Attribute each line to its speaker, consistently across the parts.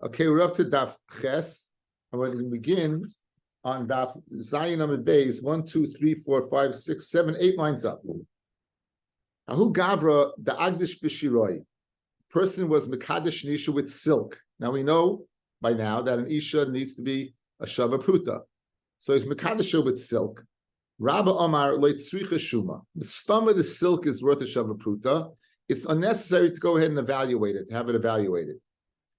Speaker 1: Okay, we're up to Daf Ches, and we're going to begin on Daf Zayin Amid Beis, 1, 2, 3, 4, 5, 6, 7, 8 lines up. Ahu Gavra, the Agdish Bishiroi. Person was Mekadesh Nisha with silk. Now we know by now that an Isha needs to be a Shava Pruta. So he's Mekadesh with silk. Rabbi Omar Leitzricha Shuma. The stum of the silk is worth a Shava Pruta. It's unnecessary to go ahead and evaluate it, to have it evaluated.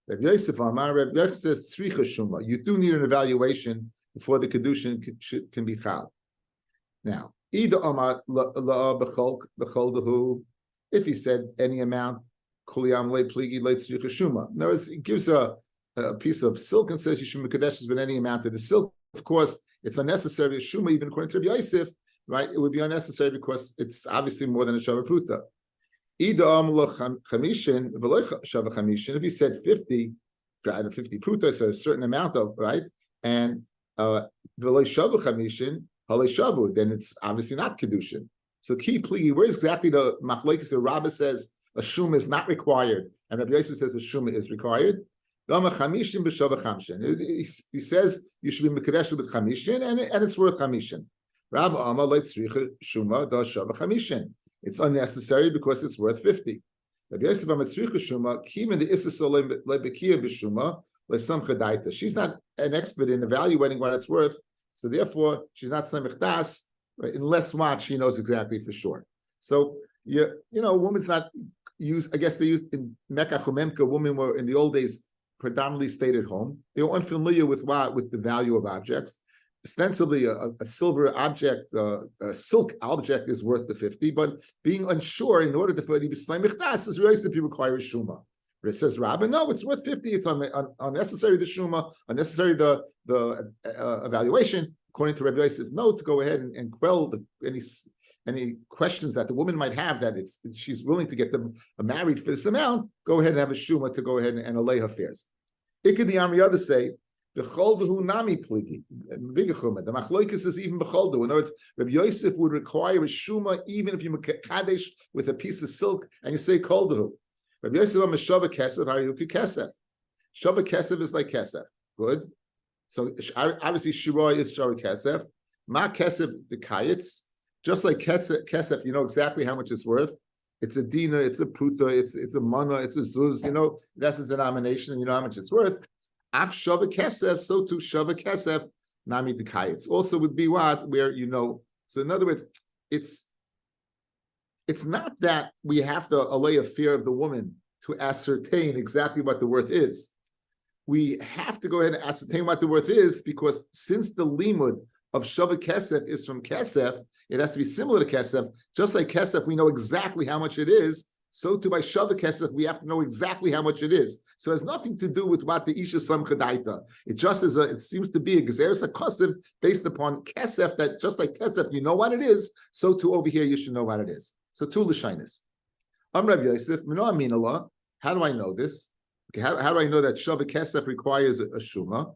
Speaker 1: Rabbi Yosef Amar, Rabbi Yosef says Tzricha Shuma. You do need an evaluation before the Kidushin can be chal. Now, either Amar la b'chol dahu, if he said any amount, kuliyam le pligi le Tzricha Shuma. In other words, it gives a piece of silk and says you should mekadesh with any amount of the silk. Of course, it's unnecessary. Shuma, even according to Rabbi Yosef, right? It would be unnecessary because it's obviously more than a Shava Pruta. If he said 50, 50 prutas, a certain amount of, right? And then it's obviously not Kidushin. So key plea, where is exactly the machlokes? The Rabbi says a shuma is not required, and Rabbi Yosef says a shuma is required. He says you should be mekadesh with chamishin, and it's worth chamishin. Rabbi Amar leitzricha shuma da shava chamishin. It's unnecessary because it's worth 50. She's not an expert in evaluating what it's worth, so therefore she's not samich das, right? Unless what she knows exactly for sure. So a woman's not used. I guess they used in Mecca Chumemka. Women were in the old days predominantly stayed at home. They were unfamiliar with the value of objects. Ostensibly, a silver object, a silk object is worth the 50, but being unsure in order for it to be slamich das is really if you require a shuma. But it says Rabbi, no, it's worth 50. It's unnecessary the shuma, unnecessary the evaluation. According to Rabbi Yosef, no, to go ahead and quell any questions that the woman might have that she's willing to get them married for this amount. Go ahead and have a shuma to go ahead and allay her fears. It could be on the other say. The nami pligi. The machlokes is even b'choldu. In other words, Rabbi Yosef would require a shuma even if you mekadesh with a piece of silk and you say koldu. Rabbi Yosef on shava kesef, hariyuki kesef. Shava kesef is like kesef. Good. So obviously shiroi is shava kesef. Ma kesef the kayitz. Just like kesef, you know exactly how much it's worth. It's a dina, it's a pruta, it's a mana, it's a zuz. That's the denomination, and you know how much it's worth. Af shava kesef, so too shava kesef, nami dekayitz. Also would be what where So in other words, it's not that we have to allay a fear of the woman to ascertain exactly what the worth is. We have to go ahead and ascertain what the worth is because since the limud of shava kesef is from kesef, it has to be similar to kesef. Just like kesef, we know exactly how much it is. So too by shava kesef, we have to know exactly how much it is. So it has nothing to do with what the isha sam chadaita. It just is it seems to be a gezeres hakosef based upon kesef that just like kesef, you know what it is. So too over here, you should know what it is. So two l'shainis. Rav Yosef, mino aminallah. How do I know this? Okay, how do I know that shava kesef requires a shuma?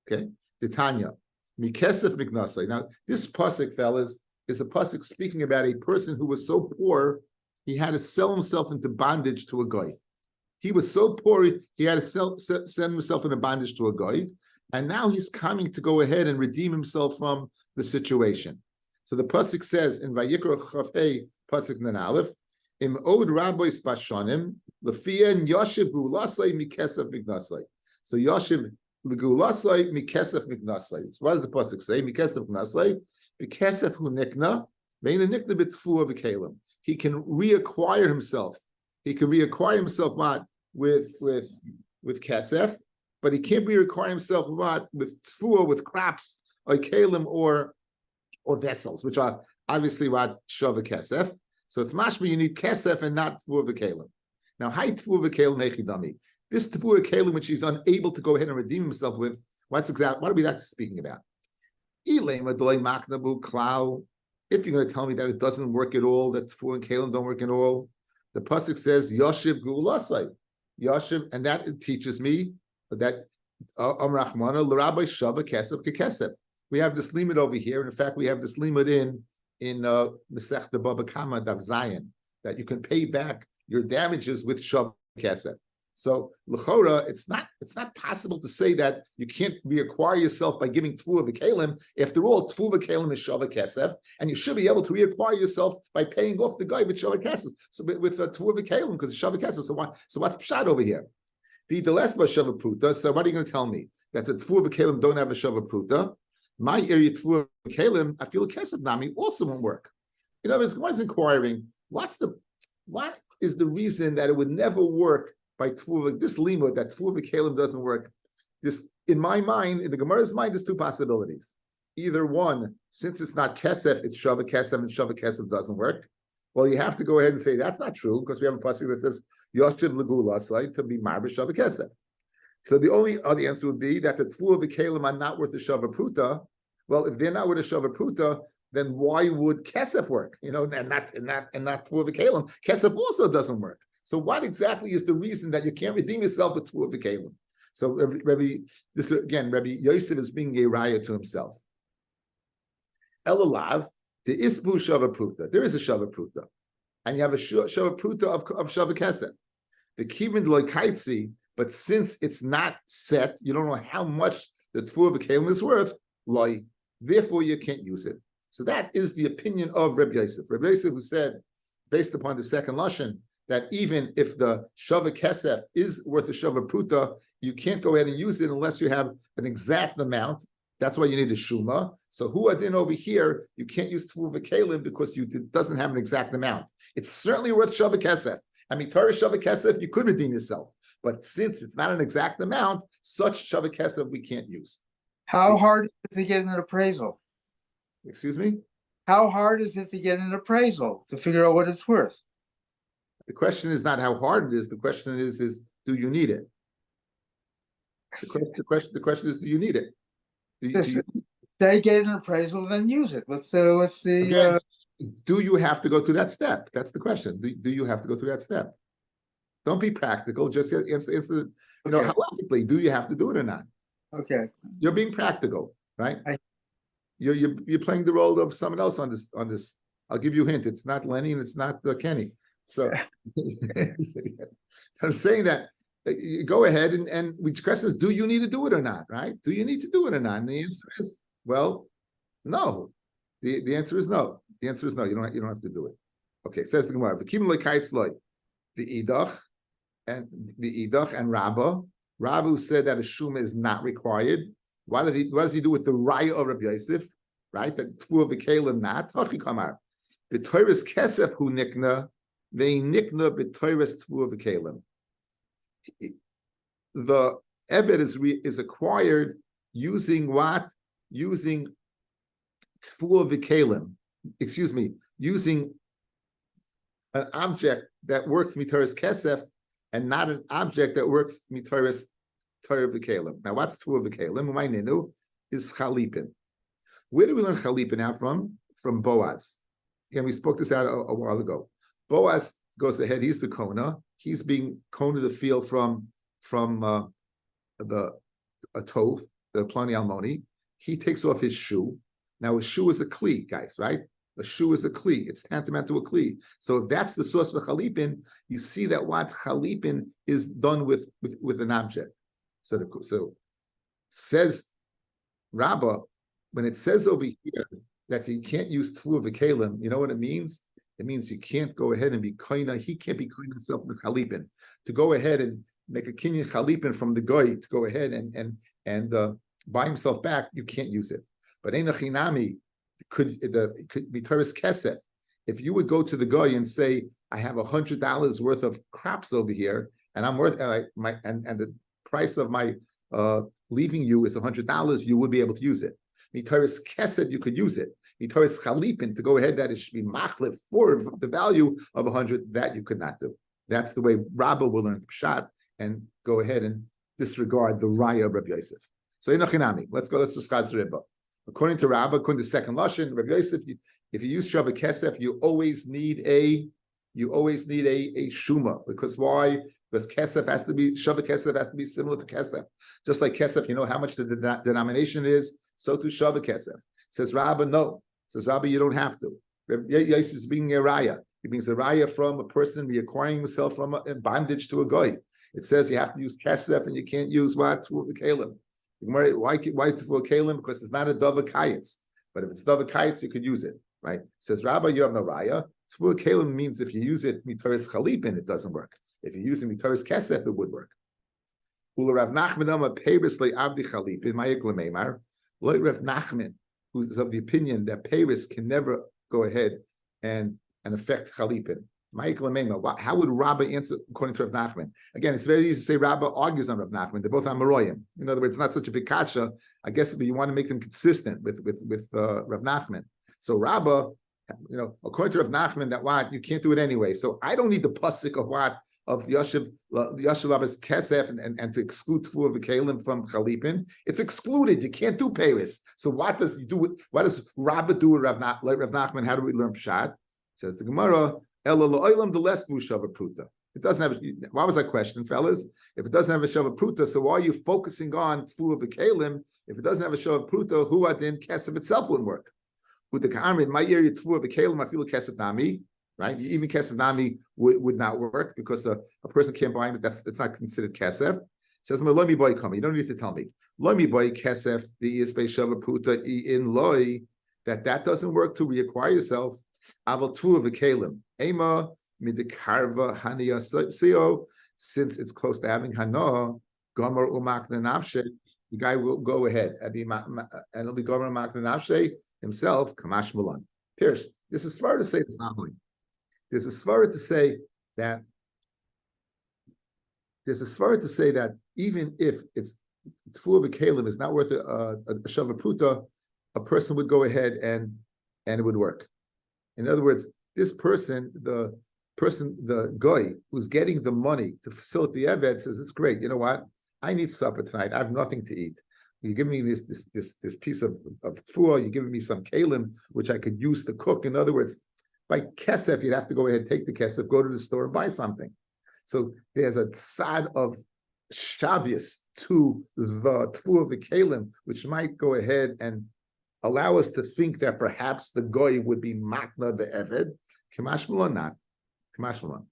Speaker 1: Okay, Titania. Mikesef miknasai. Now this pasuk, fellas, is a pasuk speaking about a person who was so poor. He had to sell himself into bondage to a guy. He was so poor, he had to send himself into bondage to a guy. And now he's coming to go ahead and redeem himself from the situation. So the pasuk says in Vayikra Chafei, pasuk Nun Aleph, Im od rabois bashanim, lefien yoshiv gulasai mikesef mignasai. So yoshiv legulasai mikesef mignasai. So what does the pasuk say? Mikesef mignasai, mikesef hu nikna, veina nikna bitfu of v'kelim. He can reacquire himself. He can reacquire himself what with kesef, but he can't reacquire himself what with tfuah, with crops, or kalim or vessels, which are obviously what shava kesef. So it's mashma you need kesef and not tfuah v'kalim. Now, hay tfuah v'kalim hechidami. This tfuah v'kalim which he's unable to go ahead and redeem himself with. What are we actually speaking about? Ilema delay maknabu klau. If you're going to tell me that it doesn't work at all, that tfuah and kalim don't work at all, the pasuk says Yoshiv Gulasai. Yoshiv, and that teaches me that Rachmana l'Rabbi Shava Kesef Kekesef. We have this limit over here, and in fact, we have this limit in Masechta Baba Kama Daf Zayin that you can pay back your damages with Shava Kesef. So l'chora, it's not possible to say that you can't reacquire yourself by giving tfuah v'kelim. After all, tfuah v'kelim is shava kesef, and you should be able to reacquire yourself by paying off the guy with shava kesef. So with tfuah v'kelim, because it's shava kesef. So what's pshat over here? The lesba shava pruta. So what are you going to tell me that the tfuah v'kelim don't have a shava pruta? My area tfuah v'kelim, I feel kesef nami also won't work. In other words, one is inquiring, what is the reason that it would never work by tfuah, this limud, that tfuah v'kelim doesn't work? This, in my mind, in the Gemara's mind, there's two possibilities. Either one, since it's not kesef, it's shava kesef, and shava kesef doesn't work. Well, you have to go ahead and say that's not true, because we have a pasuk that says yoshiv legula, so to be marbe shava kesef. So the only other answer would be that the tfuah v'kelim are not worth the shava pruta. Well, if they're not worth the shava pruta, then why would kesef work? And not tfuah v'kelim. Kesef also doesn't work. So what exactly is the reason that you can't redeem yourself with tfuah v'kelim? So Rabbi Yosef is being a raya to himself. Elalav, the isbu shava pruta. There is a shava pruta, and you have a shava pruta of shava kesef. The kivin loy kaitzi, but since it's not set, you don't know how much the tfuah v'kelim is worth. Loy, therefore you can't use it. So that is the opinion of Rabbi Yosef. Rabbi Yosef, who said, based upon the second lashon, that even if the shava kesef is worth a shava pruta, you can't go ahead and use it unless you have an exact amount. That's why you need a shuma. So who adin over here, you can't use tfuah v'kelim because it doesn't have an exact amount. It's certainly worth shava kesef. I mean, Torah shava kesef, you could redeem yourself. But since it's not an exact amount, such shava kesef we can't use.
Speaker 2: How hard is it to get an appraisal?
Speaker 1: Excuse me?
Speaker 2: How hard is it to get an appraisal to figure out what it's worth?
Speaker 1: The question is not how hard it is. The question is do you need it? The question is, do you need it?
Speaker 2: They get an appraisal, then use it.
Speaker 1: Again, do you have to go through that step? That's the question. Do you have to go through that step? Don't be practical. Just answer. Halachically, do you have to do it or not?
Speaker 2: Okay.
Speaker 1: You're being practical, right? You're playing the role of someone else on this. I'll give you a hint. It's not Lenny and it's not Kenny. So I'm saying that you go ahead and the question is, do you need to do it or not? Right? Do you need to do it or not? And the answer is, well, no. The answer is no. The answer is no. You don't have to do it. Okay. Says the Gemara. The idach and Rabba. Rabbi said that a shuma is not required. What does he do with the raya of Rabbi Yosef? Right? That tfuah v'kelim not. Hachikamar. B'toiris kesef hu nikna, ve'nikna b'toiris tfuah v'kelim. The eved is acquired using what? Using tfuah v'kelim. Excuse me. Using an object that works mitoris kesef and not an object that works mitoris Torah v'kelim. Now, what's tfuah v'kelim? My ninu is chalipin. Where do we learn chalipin out from? From Boaz. Again, we spoke this out a while ago. Boaz goes ahead. He's the kona. He's being kona the field from the tov, the plani almoni. He takes off his shoe. Now, his shoe is a kli, guys, right? A shoe is a kli. It's tantamount to a kli. So if that's the source for chalipin, you see that what chalipin is done with an object. So says Rabbi, when it says over here that you can't use tfuah v'kelim, you know what it means? It means you can't go ahead and be koina. He can't be koina himself with chalipin. To go ahead and make a kinyan chalipin from the goy, to go ahead and buy himself back, you can't use it. But einachinami could be teres kesef. If you would go to the goy and say, I have $100 worth of crops over here, and I'm worth and the price of my leaving you is $100, you would be able to use it. Mitaris kesed, you could use it. Mitaris chalipin, to go ahead, that it should be machlif for the value of 100, that you could not do. That's the way Rabbi will learn pshat and go ahead and disregard the raya of Rabbi Yosef. So inachinami, let's discuss Rebbe. According to Rabbi, according to second lashon, Rabbi Yosef, if you use shava kesef, you always need a shuma. Because why? Because kesef has to be, shava kesef has to be similar to kesef. Just like kesef, you know how much the denomination is, so to shava kesef. Says Rabbi, no. Says Rabbi, you don't have to. Rabbi Yosef is being a raya. He brings a raya from a person reacquiring himself from a bondage to a goy. It says you have to use kesef and you can't use what? Tfua v'kelim. Why is tfua kelim? Because it's not a dava kayitz. But if it's dava kayitz, you could use it, right? It says, Rabbi, you have no raya. Tfua kelim means if you use it mitaris chalipin, it doesn't work. If you use it mitaris kesef, it would work. Ula Rav Nachman ama peiris le abdi chalipin ma'ik lemeimar. Lo Rav Nachman, who's of the opinion that peiris can never go ahead and affect chalipin. How would Rabbi answer according to Rav Nachman? Again, it's very easy to say Rabbi argues on Rav Nachman. They're both Amoraim. In other words, it's not such a big kasha. I guess but you want to make them consistent with Rav Nachman. So Rabbi, according to Rav Nachman, that what you can't do it anyway. So I don't need the pasuk of what of Yashiv Abbas Kesef and to exclude Tfua v'Kelim from Chalipin. It's excluded. You can't do Paris. So what does Rabbi do with Rav Nachman? How do we learn Pshat? Says the Gemara. The less mushav pruta. It doesn't have. Why was that question, fellas? If it doesn't have a shava pruta, so why are you focusing on tfua v'kelim? If it doesn't have a shava pruta, who then kesef itself wouldn't work. With the kamri in my area, tfua v'kelim, I feel kesef nami, right? Even kesef nami would not work because a person can't buy it. That's not considered kesef. It says lomi boy come. You don't need to tell me lomi boy kesef the is shava pruta in loy that doesn't work to reacquire yourself. Aval tfua v'kelim. Ema midikarva hania seo, since it's close to having hana, gomer umak nafshe, the guy will go ahead and it'll be gomer umak nafshe himself. Kamash mulan. Pirish. This is svara to say the following. There's a svara to say that. There's a svara to say that even if it's tfua v'kelim is not worth a shava pruta, a person would go ahead and it would work. In other words, this person, the guy who's getting the money to facilitate the eved says, it's great. You know what? I need supper tonight. I have nothing to eat. You're giving me this piece of tfua. You're giving me some kalim, which I could use to cook. In other words, by kesef, you'd have to go ahead, take the kesef, go to the store and buy something. So there's a side of shavius to the tfua of the kalim, which might go ahead and allow us to think that perhaps the goy would be makna the eved. Kamash Malon, not Kamash Malon.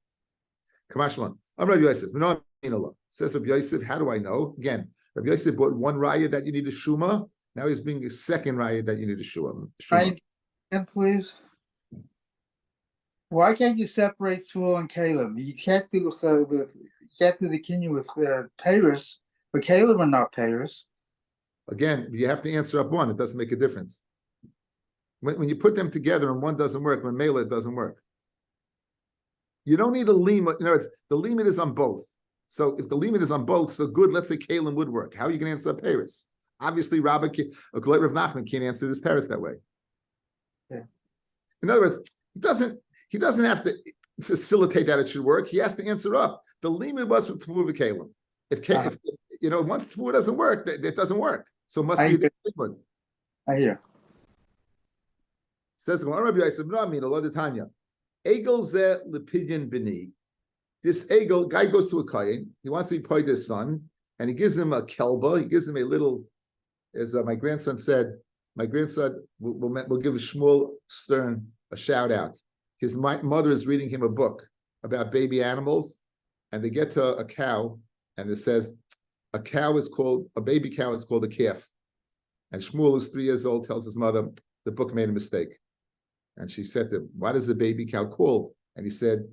Speaker 1: Kamash Malon. I'm Rabbi Yosef. No, says Rabbi Yosef. How do I know? Again, Rabbi Yosef bought one raya that you need a shuma. Now he's bringing a second raya that you need a shuma.
Speaker 2: Right, and please. Why can't you separate Tzul and Caleb? You can't do the kinyan with Paris, but Caleb are not Paris.
Speaker 1: Again, you have to answer up one. It doesn't make a difference. When you put them together and one doesn't work, when Mela it doesn't work. You don't need a lima. The limit is on both. So if the limit is on both, so good, let's say Kalim would work. How are you going to answer Paris? Obviously, Rav Nachman can't answer this Paris that way.
Speaker 2: Yeah. In
Speaker 1: other words, he doesn't have to facilitate that it should work. He has to answer up. The limit was with Tvu v'Kalim. If once Tvu doesn't work, it doesn't work. So it must be the limit.
Speaker 2: I hear.
Speaker 1: Says the Rabbi Yosef, no, I mean a lot of Tanya. Egel ze lepidyon b'ni. This Egel guy goes to a kayin. He wants to be paid his son, and he gives him a kelba. He gives him a little, as my grandson said. My grandson will give Shmuel Stern a shout out. His mother is reading him a book about baby animals, and they get to a cow, and it says a baby cow is called a calf. And Shmuel, who's 3 years old, tells his mother the book made a mistake. And she said to him, what is the baby cow called? And he said,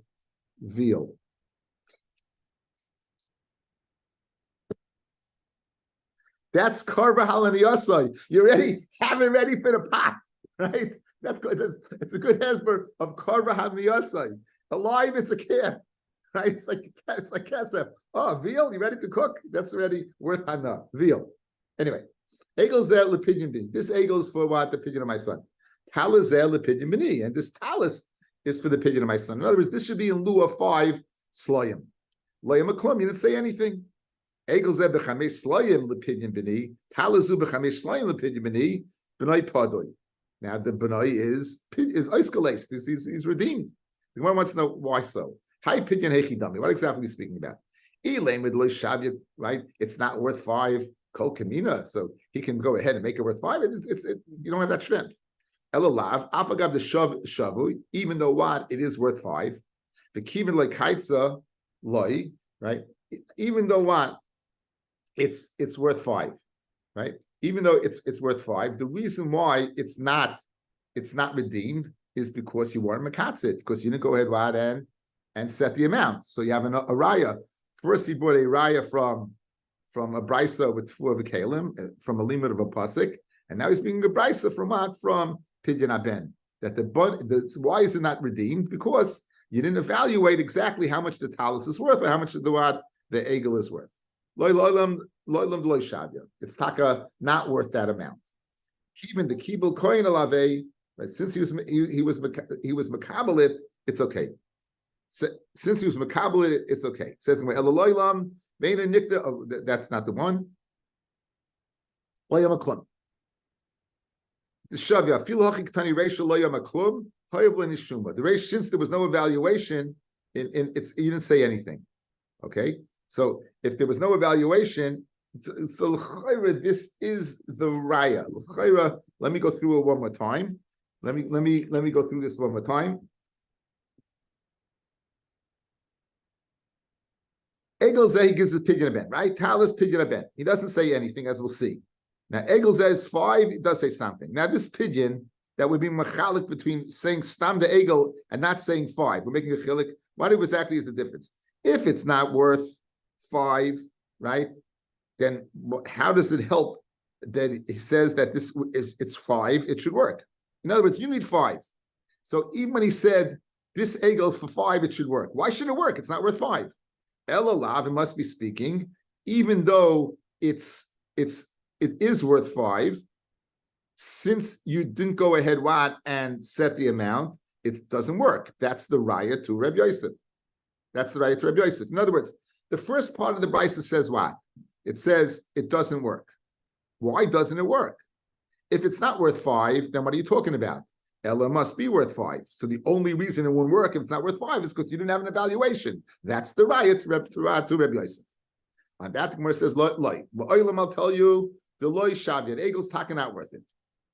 Speaker 1: veal. That's karba halaniyasai. You're ready, have it ready for the pot, right? That's good. It's a good hesber of karba halaniyasai. Alive, it's a calf, right? It's like kesef. Oh, veal, you ready to cook? That's already worth hana. Veal. Anyway, egel zeh lepidyon bini. This egel is for what? The pidyon of my son. Talis zeh lepidyon bini, and this talis is for the pidyon of my son. In other words, this should be in lieu of 5 slayim. Layim aklum. You didn't say anything. Egel zeh b'chamesh slayim lepidyon bini. Talis zu b'chamesh slayim lepidyon bini. B'nai padoy. Now the b'nai is iskalaced. He's redeemed. The Gemara wants to know why so. Hi pidyon hechidami. What exactly are we speaking about? Elaim with lo shavya, right? It's not worth 5 kol kamina, so he can go ahead and make it worth 5. You don't have that strength. Elolav afagav the shavu, even though what it is worth 5. The kivin like kaitza loy, right? even though what it's worth 5, right? Even though it's worth 5, the reason why it's not redeemed is because you weren't makatzit, because you didn't go ahead and set the amount. So you have a raya. First, he bought a raya from a brisa with 4 v'kelim, from a limit of a pasuk, and now he's being a brisa from what? From pidyon aben. That why is it not redeemed? Because you didn't evaluate exactly how much the talus is worth or how much the egel is worth. It's taka not worth that amount. Even the kibul koyin alave, since he was makabelit, it's okay. Since he was makabelit, it's okay. It says that's not the one. The shavya the ratio, since there was no evaluation, in it's you didn't say anything. Okay, so if there was no evaluation, so this is the raya. Let me go through it one more time. Let me go through this one more time. Egel Zeh, he gives his pidyon aben, right? Talis pidyon aben. He doesn't say anything, as we'll see. Now, Egel Zeh is 5, it does say something. Now, this pidyon, that would be machalik between saying stam the egel and not saying 5. We're making a chilik. What exactly is the difference? If it's not worth 5, right, then how does it help that he says that it's 5, it should work? In other words, you need 5. So even when he said this egel for 5, it should work. Why should it work? It's not worth 5. Elalav, it must be speaking, even though it is worth 5, since you didn't go ahead and set the amount, it doesn't work. That's the raya to Rabbi Yosef. That's the raya to Rabbi Yosef. In other words, the first part of the brisa says what? It says it doesn't work. Why doesn't it work? If it's not worth 5, then what are you talking about? Ella must be worth 5. So the only reason it won't work if it's not worth 5 is because you didn't have an evaluation. That's the raya to Rabbi Yosef. On that, the Gemara says, I'll tell you, the loy shavya, the egel's talking not worth it.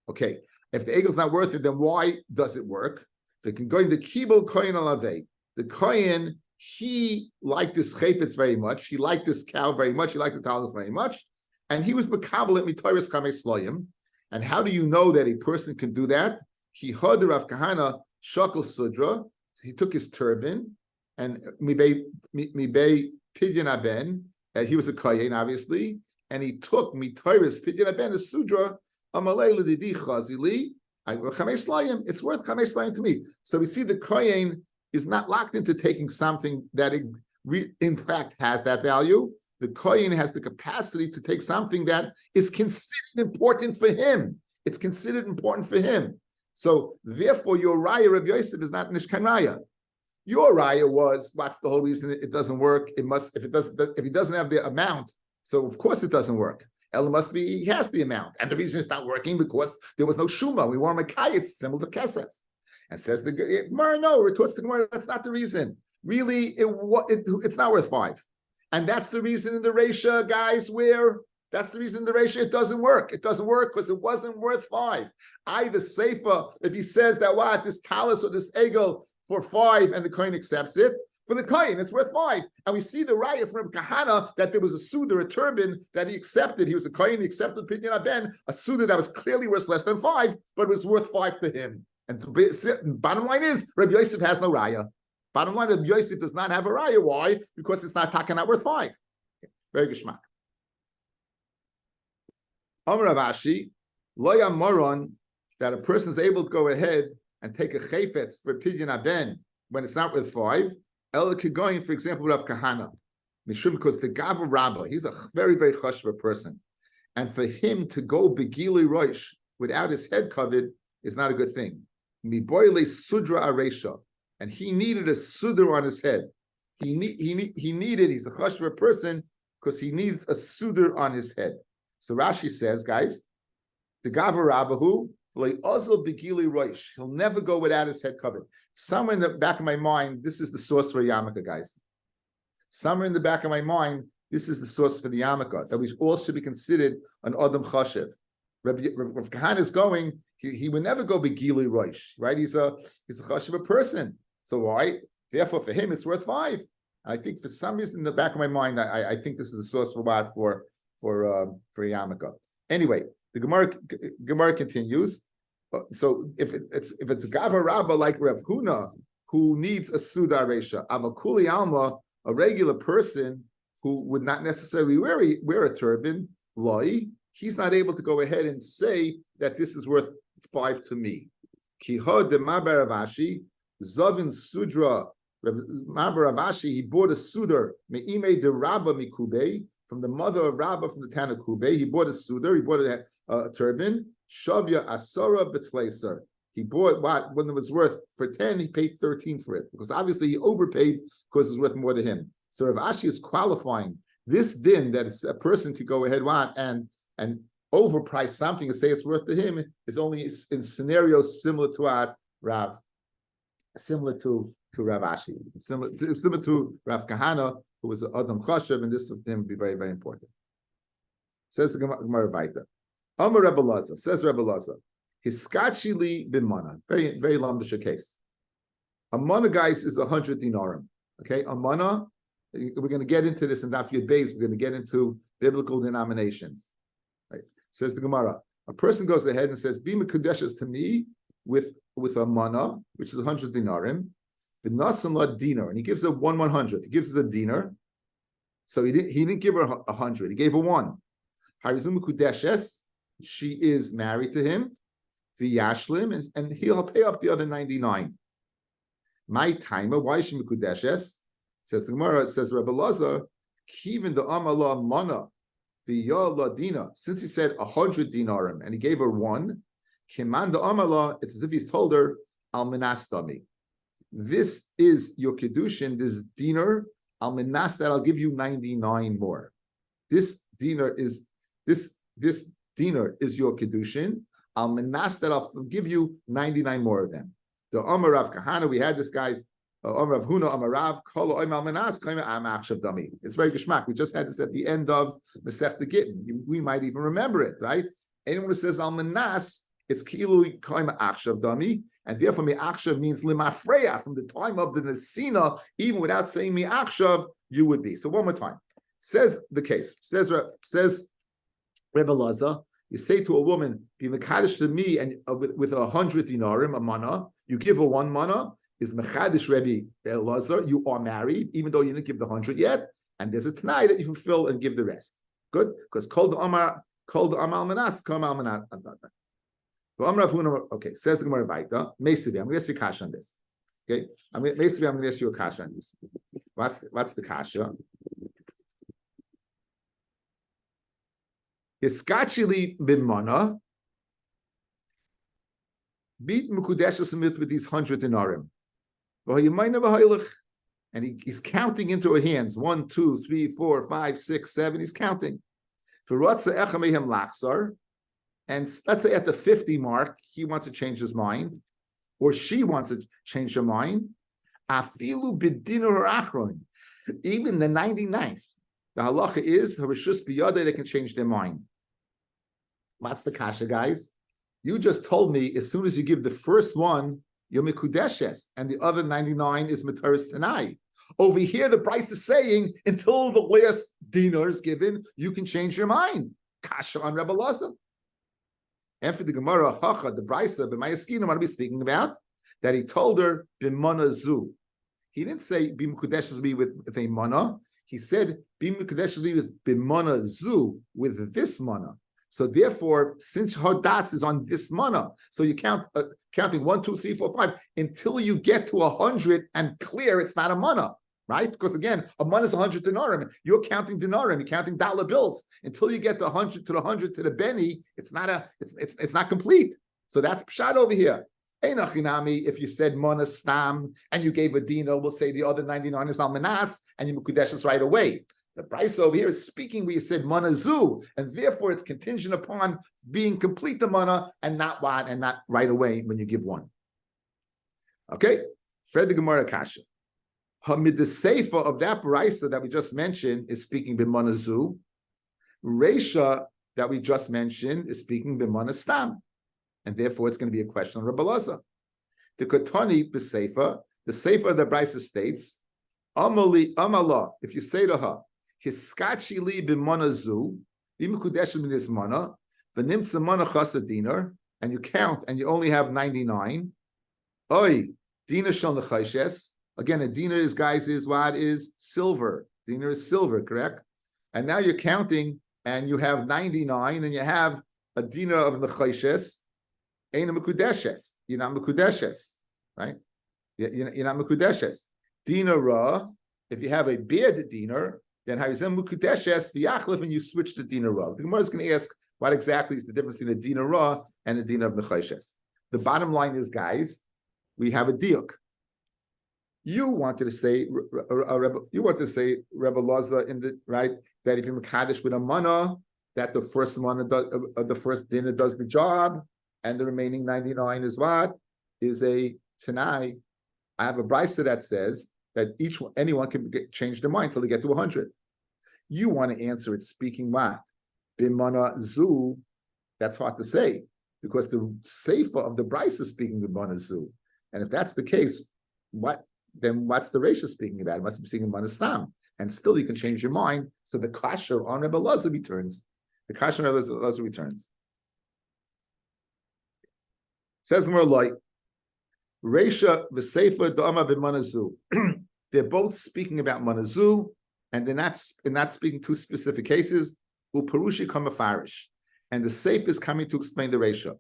Speaker 1: Okay, if the egel's not worth it, then why does it work? So it can go into kibul koyin alave. The koyin, he liked this chayfetz very much. He liked this cow very much. He liked the talus very much. And he was mekabel at mitoris chamei sloyim. And how do you know that a person can do that? He heard the Rav Kahana shakal sudra. He took his turban and mibei pidyon aben. He was a koyin, obviously, and he took mitoris pidyon aben a sudra amalei l'didi chazili. It's worth chamei slayim to me. So we see the koyin is not locked into taking something that in fact has that value. The koyin has the capacity to take something that is considered important for him. It's considered important for him. So therefore, your raya, Rabbi Yosef, is not nishkan raya. Your raya was, what's the whole reason it doesn't work? It must, if he doesn't have the amount, so of course it doesn't work. Ella must be, he has the amount. And the reason it's not working because there was no shuma. We weren't makai, it's similar to kesses. And says the Gemara, no, retorts the Gemara, that's not the reason. Really, it's not worth 5. And that's the reason in the Resha, guys, that's the reason in the Resha it doesn't work. It doesn't work because it wasn't worth 5. The Seifa, if he says that this talus or this egel for 5 and the kohen accepts it, for the kohen it's worth 5. And we see the raya from Kahana that there was a suda, a turban that he accepted. He was a kohen, he accepted pidyon aben, a suda that was clearly worth less than 5, but it was worth 5 to him. And bottom line is, Rabbi Yosef has no raya. Bottom line, Rabbi Yosef does not have a raya. Why? Because it's not taken out worth 5. Very geshmak. Amar Rav Ashi, lo yamoron, that a person is able to go ahead and take a chayfetz for pidyon aben when it's not worth 5. El kigoyin, for example, Rav Kahana, mishum, because the Gava Rabbi, he's a very, very chashuv person, and for him to go begili roish without his head covered is not a good thing. Miboyle sudra aresha, and he needed a sudra on his head. He needed. He's a chashuv person because he needs a sudra on his head. So Rashi says, guys, the Gava Rabbahu, he'll never go without his head covered. Somewhere in the back of my mind, this is the source for yarmulke, guys. Somewhere in the back of my mind, this is the source for the yarmulke, that we all should be considered an Adam Chashev. Rav Kahana is going, he would never go begili roish, right? He's a Chashev person. So why? Therefore, for him, it's worth 5. I think for some reason in the back of my mind, I think this is a source for what for yarmulke. Anyway, the Gemara continues. So if it's Gava Rabba like Rav Huna who needs a Suda Resha, Amakuli Alma, a regular person who would not necessarily wear a turban, Loi, he's not able to go ahead and say that this is worth 5 to me. Kiho de Mabaravashi, Zavin Sudra, Mabaravashi, he bought a Sudar, Me'ime de Rabba Mikube, from the mother of Rabba from the town of Kube. He bought a Sudar, he bought a turban, Shavya Asara Betleser. He bought when it was worth for 10, he paid 13 for it, because obviously he overpaid because it's worth more to him. So Rav Ashi is qualifying this din that a person could go ahead and overprice something and say it's worth to him is only in scenarios similar to Rav Ashi, similar to Rav Kahana, who was Adam Chashav, and this for him would be very, very important. Says the Gemara Vaita. Amar Rebbe Lazar, says Rebbe Lazar, Hiskachili bin Mana, very, very lamdisha case. A mana, guys, is 100 dinarim. Okay, a mana, we're going to get into this in Daf Yud Beis, we're going to get into biblical denominations. Right? Says the Gemara, a person goes ahead and says, Bima Kudeshes to me with a mana, which is 100 dinarim, v'nasan la dinar, and he gives her 1/100. He gives her a dinar, so he didn't give her 100. He gave her 1. Harizum Kudeshes, she is married to him, v'yashlim, and he'll pay up the other 99. My timer, why is she Kudeshes? Says the Gemara, says Rebbe Lazar, Kivin the Amala Mana, V'ya Dina, since he said 100 dinarim and he gave her 1, Kiman the Amala, it's as if he's told her, Al Menastami. This is your Kidushin, this dinar, Al Menas, that I'll give you 99 more. This dinar is your Kidushin, Al Menas, that I'll give you 99 more of them. The Amar Rav Kahana, we had this guy's Amar Rav Huna, Amar Rav, Kol Oim Al Menas, Kaima Am Achshav Dami. It's very geschmack. We just had this at the end of Masechta Gittin. We might even remember it, right? Anyone who says Al Menas, it's Kilu Kaima Achshav Dami, and therefore Mi Achshav means Limafreya, from the time of the Nesina, even without saying Mi Achshav, you would be. So one more time. Says the case, says Rebbe Lazar, you say to a woman, be mekadesh to me, and with 100 dinarim, a mana, you give her 1 mana, is mekadesh Rebbe Lazar, you are married, even though you didn't give the 100 yet, and there's a tanai that you fulfill and give the rest. Good? Because called the Amar Manas, called Al Manas. Okay, says the Gemara Vaita, Mesivi, I'm going to ask you a kasha on this. Okay? Mesivi, I'm going to ask you a kasha on this. What's the kasha? Hiskachili bin mana, beat Mukudesha with these 100 dinarim. And he's counting into her hands 1, 2, 3, 4, 5, 6, 7. He's counting. And let's say at the 50 mark, he wants to change his mind, or she wants to change her mind. Afilu b'dinur achron, even the 99th. The halacha is harishus biyadeh, they can change their mind. What's the kasha, guys? You just told me as soon as you give the first one, you're mikudeshes, and the other 99 is mataris tanai. Over here, the price is saying until the last dinar is given, you can change your mind. Kasha on Rebbe Lazar. And for the Gemara, Hacha, the Brisa, b'mayaskin, what are we speaking about? That he told her b'mana zu. He didn't say bim kudeshes me with a mana. He said bim kudeshes me with b'mana zu, with this mana. So therefore, since her das is on this mana, so you count counting 1, 2, 3, 4, 5 until you get to 100 and clear. It's not a mana, right? Because again, a mana is 100 dinarim. You're counting dinarim. You're counting dollar bills until you get the 100 to the 100 to the benny. It's not it's not complete. So that's pshat over here. Einachinami, if you said mana stam and you gave a dina, we'll say the other 99 is al manas and you mukudeshes right away. The price over here is speaking where you said mana zu, and therefore it's contingent upon being complete the mana and not what, and not right away when you give 1. Okay, Fred the Gemara Kasha. Hamid the Seifa of that brisa that we just mentioned is speaking b'mana zu. Reisha that we just mentioned is speaking b'mana stam, and therefore it's going to be a question on Rebbe Lazar. The Kotani b'Seifa, the Seifa of the brisa states, Amali amala. If you say to her, Hiskachi li b'mana zu, b'mukudeshim in this mana, v'nimtza mana chasa dinar, and you count and you only have 99. Oi, dinar shal nechayshes. Again, a dinar is, guys, is what is silver. Dinar is silver, correct? And now you're counting and you have 99 and you have a dinar of nechayshes. Ain't a mekudeshes. You're not mekudeshes, right? You're not mekudeshes. Dinar ra. If you have a beard dinar, then hayzem mekudeshes v'yachlif, and you switch to dinar ra. The Gemara is going to ask what exactly is the difference between a dinar ra and a dinar of nechayshes. The bottom line is, guys, we have a diuk. You wanted to say, Rebbe Laza, in the right, that if you're mekadesh with a mana, that the first mana, the first dinner does the job, and the remaining 99 is what? Is a Tanai. I have a brisa that says that anyone can change their mind till they get to 100. You want to answer it speaking what? Bimana zu. That's hard to say because the seifa of the brisa is speaking bimana zu. And if that's the case, what's the Reisha speaking about? It must be speaking bimana stam. And still you can change your mind. So the kasher on Rebbe Laza returns. The kasher on Rebbe Laza returns. Says more like Reisha v'Seifa da'ama b'manazu. They're both speaking about manazu, and they're not speaking two specific cases. Uparushi kamafarish, and the Seif is coming to explain the Reisha.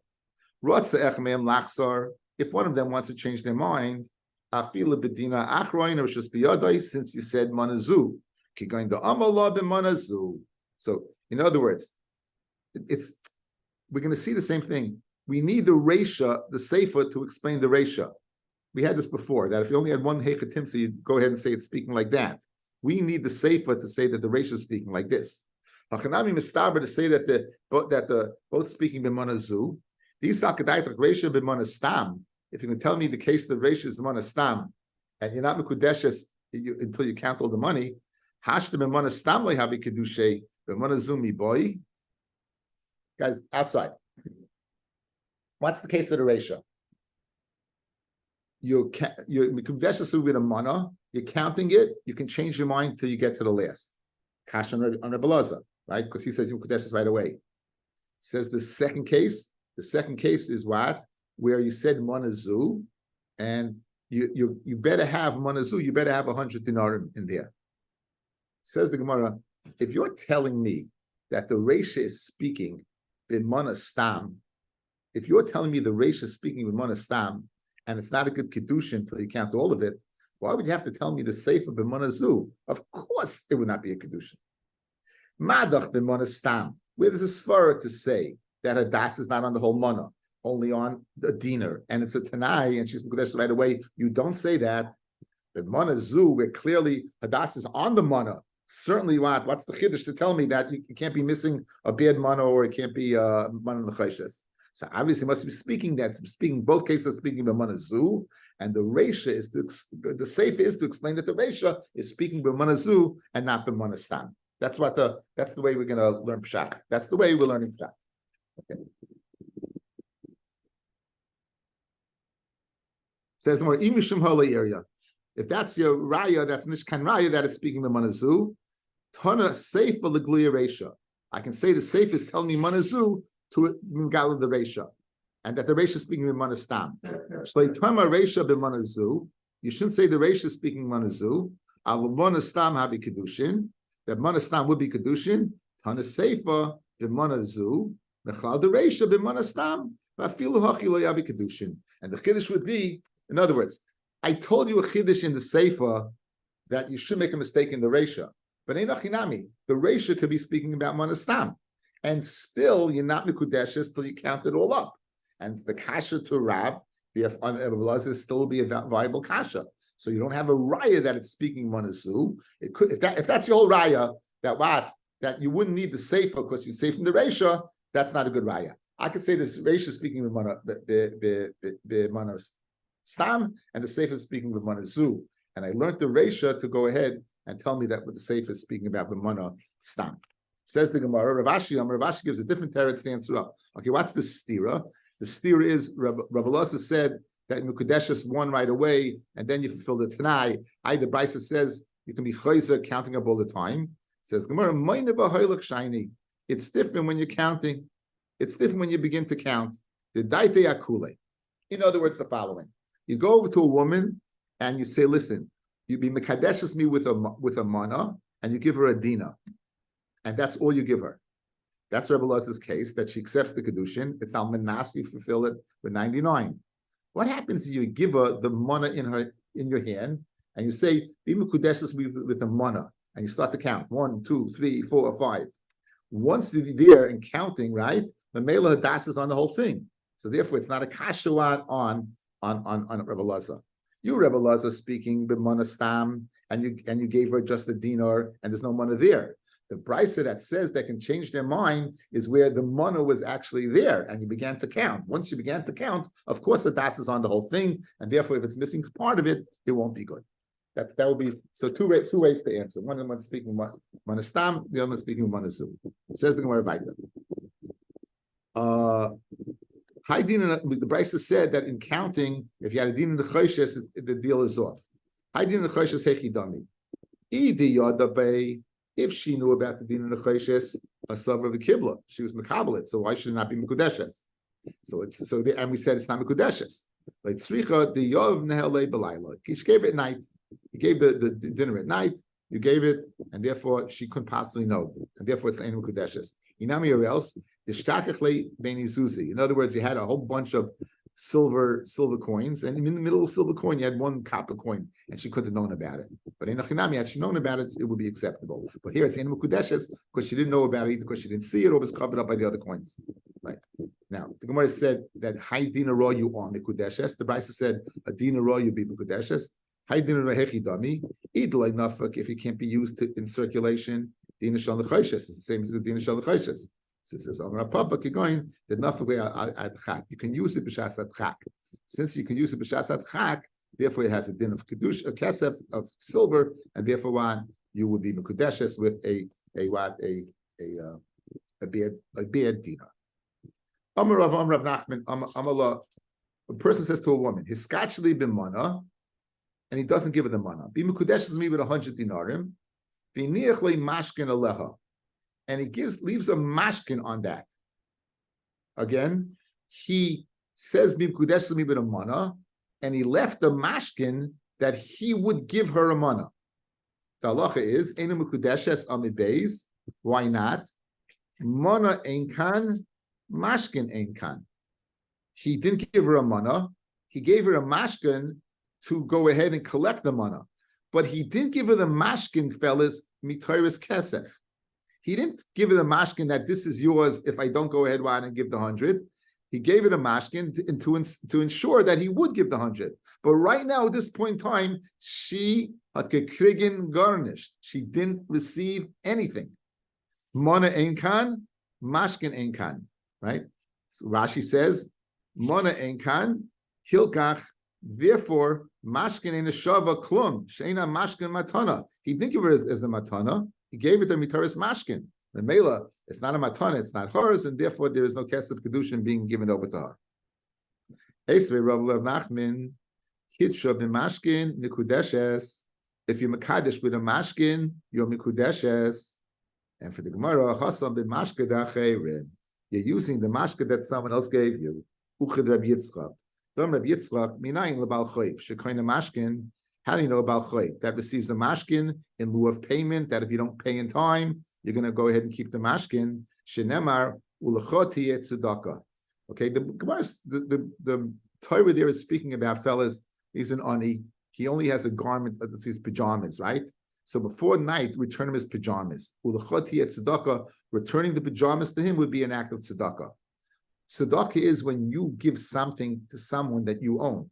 Speaker 1: Rotza echmeim lachsar. If one of them wants to change their mind, afila bedina achroin or shespiyadai, since you said manazu, kigoin da'amala b'manazu. So, in other words, we're going to see the same thing. We need the Reisha, the Seifa, to explain the Reisha. We had this before, that if you only had one Hechatim, so you'd go ahead and say it's speaking like that. We need the Seifa to say that the Reisha is speaking like this. Hachanami mistaber to say that the both speaking b'mana zu. These sakadaitak Reisha b'mana stam. If you can tell me the case of the Reisha is b'mana stam, and you're not mekudeshes until you count all the money, hashta b'mana stam lehavi kedushay b'mana zu mi boy. Guys, outside. What's the case of the Reisha? You're mekudeshes with a mana. You're counting it. You can change your mind till you get to the last. Kash on Rebbe Laza, right? Because he says you mekudeshes right away. He says the second case. The second case is what? Where you said mana zu, and you better have mana zu. You better have 100 dinarim in there. Says the Gemara, if you're telling me that the Reisha is speaking b'mana stam. If you're telling me the Reisha is speaking with Mana Stam, and it's not a good Kidushin until you count all of it, why would you have to tell me the Sefer b'Mana Zu? Of course it would not be a Kidushin. Madach b'Mana Stam, where there's a svara to say that Hadas is not on the whole Mana, only on the dinar, and it's a Tanai, and she's Mekudesh right away. You don't say that. B'Mana Zu, where clearly Hadas is on the Mana, certainly what's the Chiddush to tell me that you can't be missing a bad Mana or it can't be Mana L'chayshes? So obviously, must be speaking that both cases speaking b'mana zu, and the Reisha is the Seif is to explain that the Reisha is speaking b'mana zu and not b'mana stam. That's the way we're going to learn pshat. That's the way we're learning pshat. Okay. Says the more imishum hala area. If that's your raya, that's nishkan raya that it's speaking b'mana zu. Tana Seifa l'gluya Reisha. I can say the Seif is telling me b'mana zu to Mingala the Reisha, and that the Reisha is speaking b'mana stam. So Tama Reisha b'mana zu. You shouldn't say the Reisha is speaking b'mana zu. Al b'mana stam habi Kidushin. That b'mana stam would be Kidushin. Tana Seifa b'mana zu. Nechal the Reisha b'mana stam. V'afilu hachi lo yabi Kidushin. And the Kiddush would be, in other words, I told you a Kiddush in the Seifa that you should make a mistake in the Reisha. But ein achinami. The Reisha could be speaking about b'mana stam. And still, you're not mikudeshes till you count it all up. And the kasha to Rav, the still be a viable kasha. So you don't have a raya that it's speaking manazu. It could, if that's your whole raya, that you wouldn't need the sefer because you say from the reisha. That's not a good raya. I could say this reisha speaking with mana stam, and the sefer speaking with manazu. And I learned the reisha to go ahead and tell me that what the sefer is speaking about with mana stam. Says the Gemara, Ravashi gives a different teretz to answer up. Okay, what's the stira? The stira is Rabbi Laza said that Mekudeshes won right away, and then you fulfill the Tanai. The Brisa says You can be chayzer, counting up all the time. Says Gemara, it's different when you're counting. It's different when you begin to count. The daite akule. In other words, the following: you go over to a woman and you say, "Listen, you be mekadeshes me with a mana, and you give her a dina, and that's all you give her." That's Rebbe Lazar's case, that she accepts the Kidushin. It's al manas, you fulfill it with 99. What happens if you give her the mana in your hand, and you say, "Be mekudeshes me with a mana," and you start to count 1, 2, 3, 4, 5. Once you're there and counting, right, the Mela Das is on the whole thing. So therefore, it's not a kashuat on Rebbe Lazar. You, Rebbe Lazar, speaking b'mana stam, and you gave her just a dinar, and there's no mana there. The brisa that says they can change their mind is where the mana was actually there, and you began to count. Once you began to count, of course, the das is on the whole thing, and therefore, if it's missing part of it, it won't be good. That will be so two ways to answer. One of them speaking mana stam, the other one speaking mana zu. Says the Gemara Vaita. The brisa said that in counting, if you had a din in the choshes, the deal is off. High din in the choshes hechidami. Idi yadabei. If she knew about the din in the choshes, a suffer of the kibla, she was mekabelit. So why should it not be mekudeshes? And we said it's not mekudeshes. Like tzricha the yov nehele belayla. She gave it at night. You gave the dinner at night. You gave it, and therefore she couldn't possibly know, and therefore it's ain't mekudeshes. Inami or else. In other words, you had a whole bunch of silver coins, and in the middle of silver coin, you had one copper coin, and she couldn't have known about it. But in Achinami, had she known about it, it would be acceptable. But here it's in Mukudeshes because she didn't know about it either because she didn't see it or was covered up by the other coins. Right now, the Gemara said that high dina ro you are Mukudeshes. The Brisa said a dina ro you be Mukudeshes. High dina ro hechidami. Idlay nafak if it can't be used in circulation. Dina shal lechoshes. It's the same as the dina shal lechoshes. It says, going that you can use it b'shas adchak. Since you can use it b'shas adchak, therefore it has a din of Kidush, a kesef of silver, and therefore one you would be mekudeshes with a beard dinar. Amar Rav Nachman, Amar. A person says to a woman, "Hiskachli b'mana," and he doesn't give her the mana. Be mekudeshes me with 100 dinarim. V'niach le mashkin aleha. And he leaves a mashkin on that. Again, he says b'mkudesh mi a mana, and he left a mashkin that he would give her a mana. The halacha is ena mekudeshes amid beis. Why not? Mana einkan, mashkin einkan. He didn't give her a mana. He gave her a mashkin to go ahead and collect the mana, but he didn't give her the mashkin, fellas, mitaris kesef. He didn't give her the mashkin that this is yours if I don't go ahead and give the 100. He gave it a mashkin to ensure that he would give the 100. But right now, at this point in time, she had gekrigen garnished. She didn't receive anything. Mana einkan, mashkin einkan. Right? So Rashi says, Mana einkan, hilkach. Therefore, mashkin ein shava klum sheina mashkin matana. He didn't give her as a matana. He gave it to Mitaris Mashkin. The Mela, it's not a matana, it's not hers, and therefore there is no kesef kedushin being given over to her. Esvei Rav Nachman, Kitsha b'mashkin nikudeshes. If you're mekadesh with a mashkin, you're mikudeshes. And for the Gemara, Hasam b'mashke da'cheirim. You're using the mashke that someone else gave you. Uchad Rabbi Yitzchak. Dom Rabbi Yitzchak, minayin lebal choyf. Shekoyne mashkin. How do you know about choy? That receives a mashkin in lieu of payment, that if you don't pay in time, you're going to go ahead and keep the mashkin. Shenemar ulachoti et tzedakah. Okay, the Torah there is speaking about, fellas, he's an ani. He only has a garment, his pajamas, right? So before night, return him his pajamas. Ulachoti et tzedakah, returning the pajamas to him would be an act of tzedakah. Tzedakah is when you give something to someone that you own.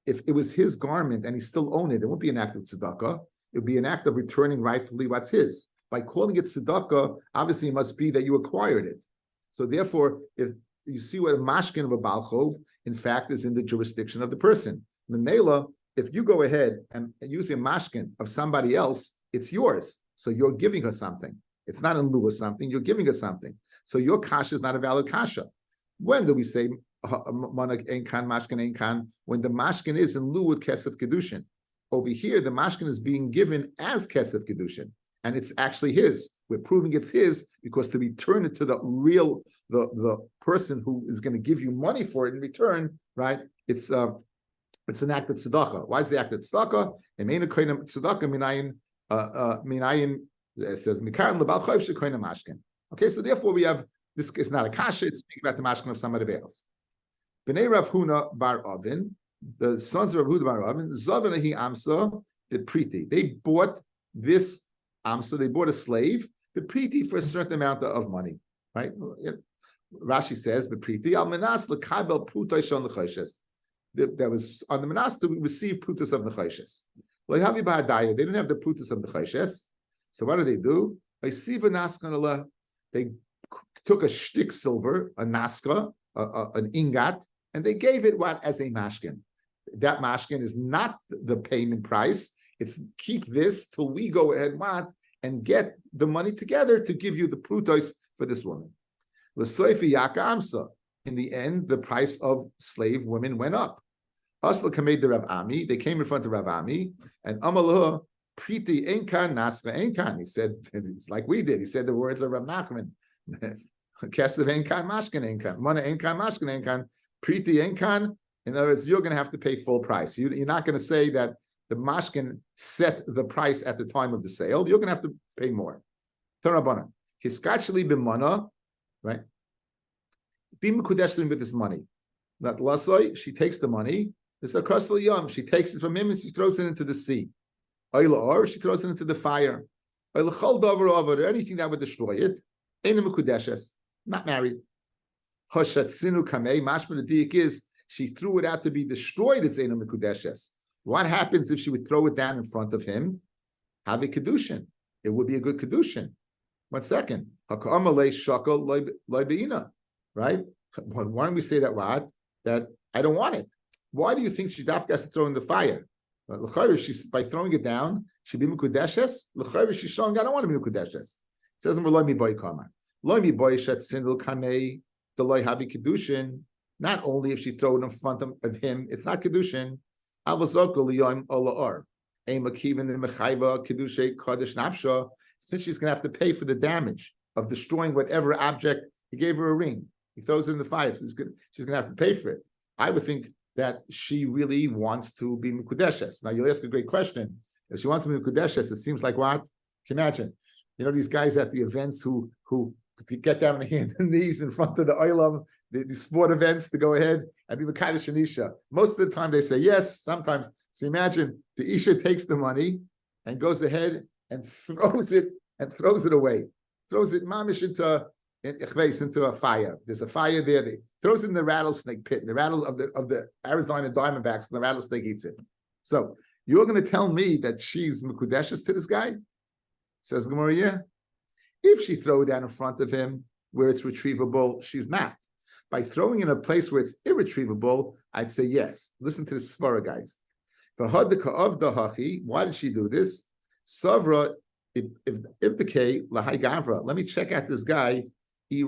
Speaker 1: If it was his garment and he still owned it, it won't be an act of tzedakah. It would be an act of returning rightfully what's his. By calling it tzedakah, obviously it must be that you acquired it. So therefore, if you see what a mashkin of a balchov, in fact, is in the jurisdiction of the person. The mela, if you go ahead and use a mashkin of somebody else, it's yours. So you're giving her something. It's not in lieu of something, you're giving her something. So your kasha is not a valid kasha. When do we say when the mashkin is in lieu with kesef kedushin? over here, the mashkin is being given as kesef kedushin, and it's actually his. We're proving it's his because to return it to the real, the person who is going to give you money for it in return, right? It's an act of tzedakah. Why is the act of tzedakah? Tzedakah minayin. It says mikaran lebal chayv shekoina mashkin. Okay, so therefore we have this is not a kasha. It's speaking about the mashkin of somebody else. Bnei Rav Huna bar Avin, the sons of Rav Huda bar Avin, Zavanahi Amsa the Priti. They bought this Amsa. They bought a slave, the Priti, for a certain amount of money. Right? Rashi says, "The Priti al menas lekabel prutai shon lechoshes." That was on the menas to receive prutas of nechoshes. They didn't have the prutas of nechoshes. So what do? They took a shtick silver, a naska, an ingat, and they gave it what as a mashkin. That mashkin is not the payment price. It's keep this till we go ahead and get the money together to give you the prutos for this woman. In the end, the price of slave women went up. Asla kamed the Rav Ami. They came in front of Rav Ami, and Amalah Priti Enkan Nasra Enkan. He said, it's like we did. He said the words of Rav Nachman. Kesev Enkan Mashkin Enkan. Mana Enkan Mashkin Enkan. Priti Enkan. In other words, you're going to have to pay full price. You're not going to say that the mashkin set the price at the time of the sale. You're going to have to pay more. Tarabana. Hiskachli b'mana, right? Be mekudeshlim with this money. Not lasoi. She takes the money. This across the yom. She takes it from him and she throws it into the sea. Oyla or she throws it into the fire. Oyla chol davar over anything that would destroy it. Ein mekudeshes. Not married. Hoshat sinu kamei. Mashma the diik is she threw it out to be destroyed. It's ein mekudeshes. What happens if she would throw it down in front of him? Have a Kidushin. It would be a good Kidushin. 1 second. Right? Why don't we say that what? That I don't want it. Why do you think she has to throw in the fire? She's by throwing it down, she be Mukudeshes. She's showing I don't want to be Mukudeshes. It says Loy mi boy kama. Loy mi boy shet sinul kamei the loy habi Kidushin. Not only if she throw it in front of him, it's not Kidushin. Since she's going to have to pay for the damage of destroying whatever object, he gave her a ring. He throws it in the fire, so she's going to have to pay for it. I would think that she really wants to be Mekudeshes. Now, you'll ask a great question. If she wants to be Mekudeshes, it seems like what? Can you imagine? You know, these guys at the events who get down on the hands and knees in front of the oilam, the sport events to go ahead and be Kidushin Isha. Most of the time they say yes, sometimes. So imagine the Isha takes the money and goes ahead and throws it away. Throws it mamish into a fire. There's a fire there. They throws it in the rattlesnake pit, the rattle of the Arizona Diamondbacks, and the rattlesnake eats it. So you're going to tell me that she's Mekudeshes to this guy? Says Gemara, yeah. If she throw it down in front of him where it's retrievable, she's not. By throwing in a place where it's irretrievable, I'd say yes. Listen to the svara, guys. Why did she do this? Savra, if the K, lahai gavra. Let me check out this guy. I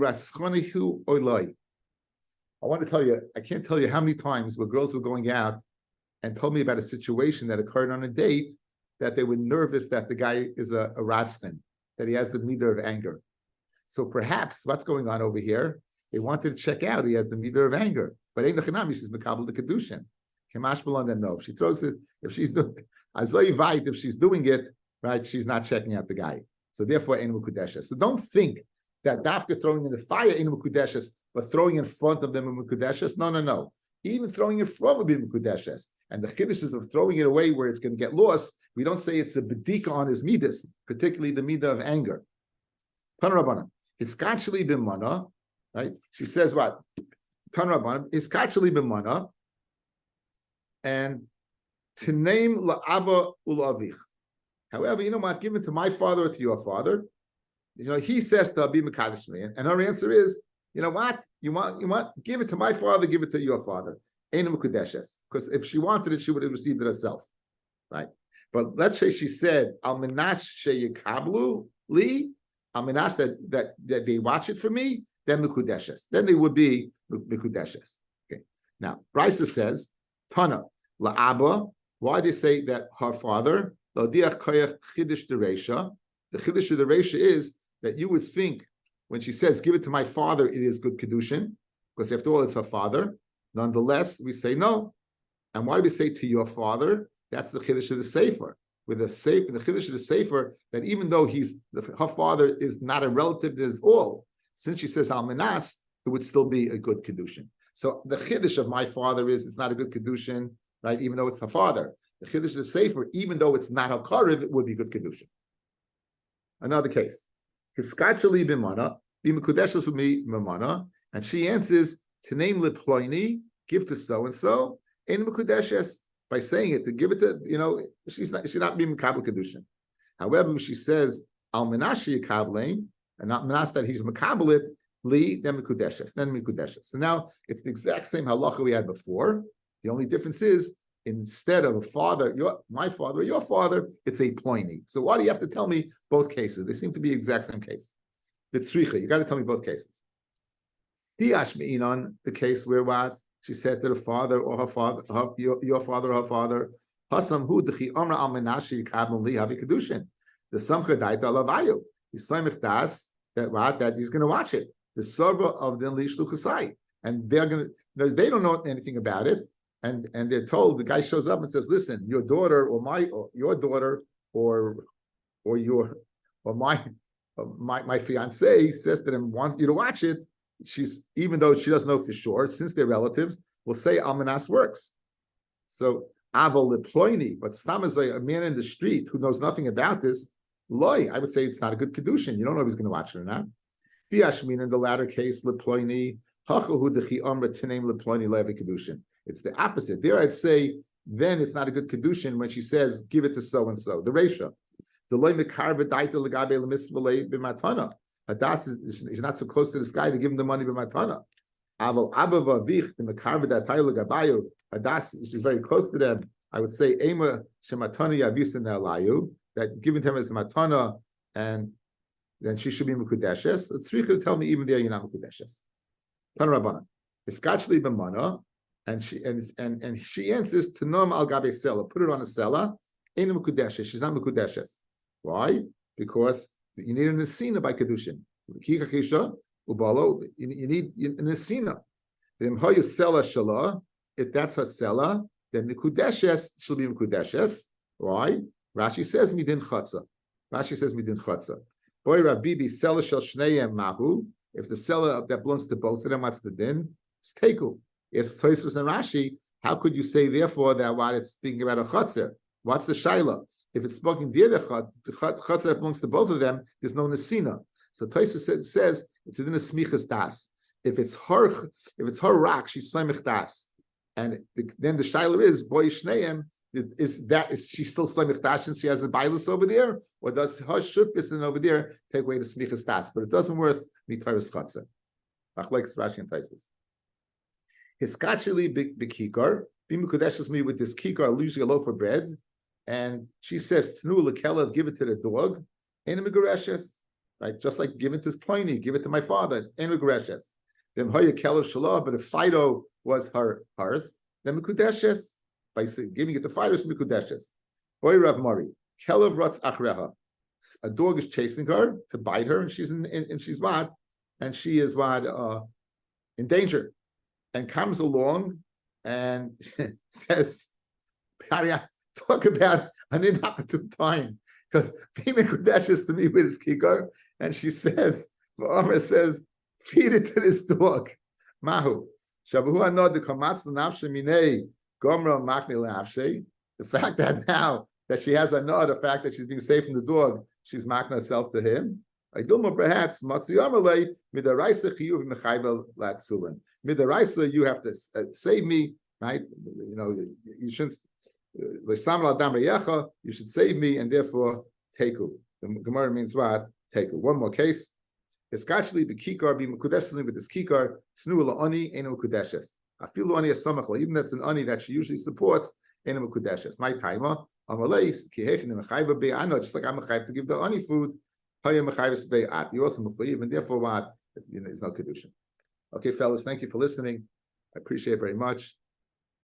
Speaker 1: want to tell you, I can't tell you how many times where girls were going out and told me about a situation that occurred on a date that they were nervous that the guy is a raskin, that he has the meter of anger. So perhaps what's going on over here? They wanted to check out. He has the meter of anger, but ain't nechanami. She's mekabel the kedushin. Kemash belon them. No, if she throws it, if she's doing if she's doing it right, she's not checking out the guy. So therefore, ain't mekudeshes. So don't think that dafka throwing in the fire ain't mekudeshes, but throwing in front of them in mekudeshes. No. Even throwing in front would be mekudeshes. And the Kidushin of throwing it away where it's going to get lost, we don't say it's a bedika on his midas, particularly the midah of anger. Tanrabana, hiskachli b'mana, right? She says what? Tanrabana, hiskachli b'mana, and to name la'aba ulavich. However, you know what? Give it to my father or to your father. You know, he says to be mekadosh me, and her answer is, you know what? You want? Give it to my father. Give it to your father. Ain't mekudeshes, because if she wanted it, she would have received it herself, right? But let's say she said, "Al minash sheyikablu li," al minash that they watch it for me, then mekudeshes. Then they would be mekudeshes. Okay. Now, Brisa says, "Tana la'aba Why they say that her father, the Chiddush of the Reisha is that you would think when she says, give it to my father, it is good Kidushin, because after all, it's her father. Nonetheless, we say no. And why do we say to your father? That's the Kiddush of the Sefer. With the Kiddush of the Sefer, that even though her father is not a relative, is all. Since she says Almanas, it would still be a good Kidushin. So the Kiddush of my father is it's not a good Kidushin, right? Even though it's her father. The Kiddush of the Sefer, even though it's not her Karev, it would be good Kidushin. Another case. Hiskachali bimana, bimukudeshes with me mamana, and she answers to name Liploini, give to so and so, in Mukudeshes, by saying it, to give it to, she's not being Makabel Kedushin. However, she says Al Menashi Kablein, and not Menas that he's Makabelit, Li, then Mikudeshes. So now it's the exact same halacha we had before. The only difference is instead of a father, my father or your father, it's a ploini. So why do you have to tell me both cases? They seem to be the exact same case. B'tzricha, you got to tell me both cases. Diashmi'inon, the case where what? She said to the father or her father, your father or her father, Hasam hu dechi omra al menashi kabel li havi kedushin. The samcha daita lavayu. He's das that he's going to watch it. The server of the lishluchasai, and they don't know anything about it, and they're told. The guy shows up and says, "Listen, your daughter or your daughter or my fiance says to them wants you to watch it." She's, even though she doesn't know for sure, since they're relatives, will say Almanas works. So Aval Leploini, but Stam is like a man in the street who knows nothing about this. Loy, I would say it's not a good Kedushin. You don't know if he's going to watch it or not. Viashmin, in the latter case, Leploini, Hachahu Dechi Amra Tinem Leploini Levi Kedushin. It's the opposite. There I'd say then it's not a good Kedushin when she says give it to so and so. The Reisha. The Loy Mekarva Daita Legabe Lemisvale Bimatana. Hadas is not so close to this guy to give him the money by matana. Aval abava vich the mekarva that tayu gabayu. Hadas is very close to them. I would say ema shematana yavisin elayu, that given to him as matana, and then she should be mekudeshes. It's three to tell me even there you're not mekudeshes. Tan Rabbana. Iskachli b'mana, and she answers to nom al gabe sela. Put it on a sela. Ain't mekudeshes. She's not mekudeshes. Why? Because you need an nesina by kedushin. You need an nesina. If that's her sela, then mikudeshes she'll be mikudeshes. Why? Rashi says midin chotza. Boy Rabbi sela shel shneihem mahu. If the sela that belongs to both of them, what's the din? It's teku. It's Tosfos and Rashi. How could you say therefore that while it's speaking about a chotzer? What's the shaila? If it's spoken the chatz that belongs to both of them, there's no nesina. So Tosfos says it's in a smichas das. If it's her rock, she's samich das, and then the shayla is boy shneim. Is she still samich das since she has the bailus over there, or does her shufis over there take away the smichas das? But it doesn't worth mitaris chatzer. Like Rashi and Tosfos. Hiskachili b'kikar b'mukudeshes me with this kikar, usually a loaf of bread. And she says, "Tnu lekelev, give it to the dog." Ein megureshes, right? Just like give it to Pliny, give it to my father. Ein megureshes. Then hoya kelev shalah, but if Fido was hers, then mekudeshes. By giving it to Fido, it's mekudeshes. Boy Rav Mari, kelev ratz achreha. A dog is chasing her to bite her, and she's what? And she is what? In danger, and comes along and says, talk about an inopportune time, because Pima Kudeshes to me with his kikar, and she says, Omer says, feed it to this dog. Mahu. Shabahu anod the kamatz l'nafshe minei gomra makne l'nafshe. The fact that now that she has anod, the fact that she's being saved from the dog, she's makna herself to him. I do more perhaps matziyamalei midaraisa chiyuv mechayvel latzulen. Midaraisa, you have to save me, right? You shouldn't. You should save me, and therefore teku. The Gemara means what? Teku. One more case. Eskachli b'kikar b'mekudeshes with this kikar tnu la'ani enu mekudeshes. Afilu ani asamachla. Even that's an ani that she usually supports enu mekudeshes. My timer amaleis kihechin mechayva be'ano. Just like I'm mechayv to give the ani food. Hayem mechayves be'at. You also mechayiv, and therefore what? It's no kedushin. Okay, fellas, thank you for listening. I appreciate it very much.